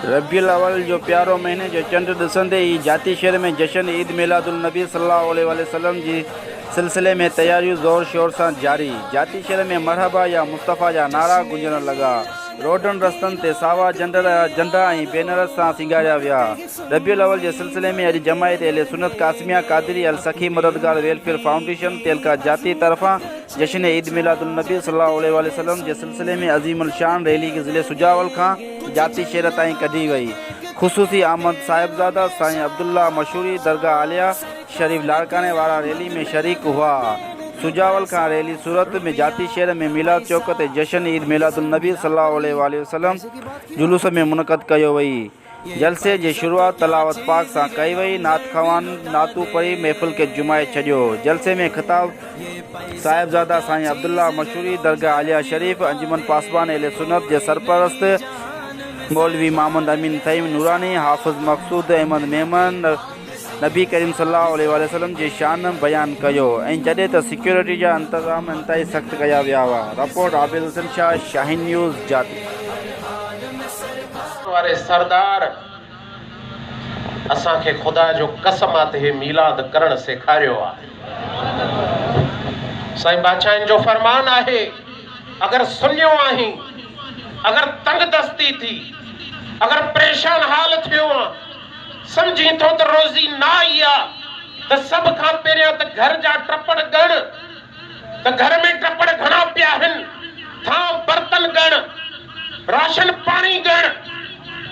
रबीउल अव्वल जो प्यारो महीने जो चंड ॾिसंदे ही जाती शहर में जश्न ईद मिलादुल नबी सल्लल्लाहु अलैहि वसल्लम जी सिलसिले में तैयारियों ज़ोर शोर से जारी। जाती शहर में मरहबा या मुस्तफ़ा जा नारा गुंजण लगा। रोडन रस्तन ते सावा झंडा बैनर से सिंगारिया विया। रबीउल अव्वल के सिलसिले में अज जमायत अहले सुन्नत कासमिया कादरी अल सखी मददगार वेलफेयर फाउंडेशन तेलका जाती तरफा जश्न ईद मिलादुल नबी सल्लल्लाहु अलैहि वसल्लम के सिलसिले में अजीमुल शान रैली के ज़िले सुजावल का जाती शहर ताईं कढी वई। खुसूसी आमद साहिबजादा साईं अब्दुल्ला मशहूरी दरगाह आलिया शरीफ लाड़काने वाला रैली में शरीक हुआ। सुजावल का रैली सूरत में जाती शहर में मिलाद चौक ते जश्न ईद मिलादुल नबी सल्लल्लाहु अलैहि वसल्लम जुलूस में मुनक़द कयो वई। जलसे की शुरुआत तलावत पाक से कई वई। नात खवान नातू पढ़ी महफिल के जुमाए छो। जलसे में खिताब साहिबजादा साईं अब्दुल्ला मशहूरी दरगाह आलिया शरीफ अंजुमन पासबान अहले सुन्नत के सरपरस्त मौलवी मोहम्मद अमीन तईम नूरानी हाफिज़ मकसूद अहमद मेमन नबी करीम सल्लल्लाहु अलैहि वसल्लम जी शान बयान कयो। जडे तो सिक्योरिटी जा इंतजाम इंतहाई सख्त कया विया हुआ। रिपोर्ट आबिद हुसैन शाह, शाहीन न्यूज़ जाती। वारे सरदार असा के खुदा जो कसम आते मिलाद करण सेखारियो आ। साईं बादशाह जो फरमान आहे, अगर सुनियो आही, अगर तंग दस्ती थी, अगर परेशान हाल थियो, समझी तो रोजी ना आया तो सब खां पहिरियां तो घर जा टपड़ गण, तो घर में टपड़ घणा पिया हन, था बर्तन गण, राशन पानी गण,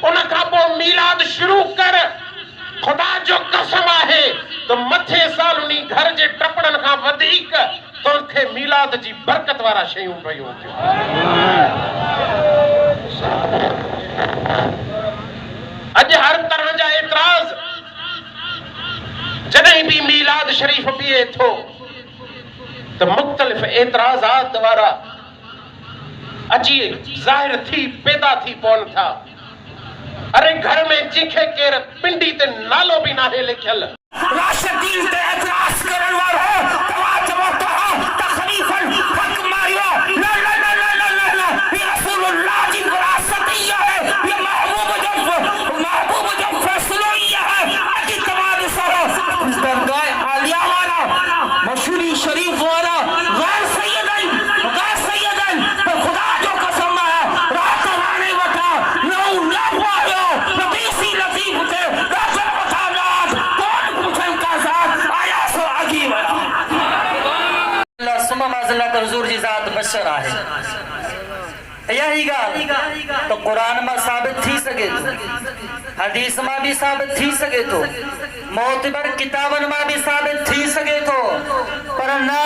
उन खां पोइ मिलाद शुरू कर। खुदा जो कसम आहे तो मथे साल उन्हीं घर जे टपड़न खां वधीक तोखे मिलाद जी बरकत वारा शयूं पयूं। अज हर तरह जा एतराज जॾहिं भी मिलाद शरीफ पिए थो तो मुख्तलिफ एतराजात वारा अची ज़ाहिर थी पैदा थी पवन था। अरे घर में जिखे केर पिंडी ते नालो भी नाहे लिखियल राशिदीन ते एतराज करण वारो तवा जवाब तो खलीफन हक मारियो। ला ला ला ला ला ला ला ये रसूलुल्लाह की विरासत ही है, ये महबूब जो फैसलो ही है। अजी तमाम सरो दरगाह आलिया वाला मशहूरी शरीफ वाला गैर सैयदन तो खुदा जो कसम है रात रानी वठा नौ ना पायो नबीसी लतीफ थे राजन वठा राज कौन पूछन का साथ आया सो आगी वाला अल्लाह सुमा माज़ल्ला तो हुजूर जी जात बशर आहे। यही गाल तो कुरान में साबित थी सके तो, हदीस में भी साबित थी सके तो, मोतबर किताबन में भी साबित थी सके तो, पर ना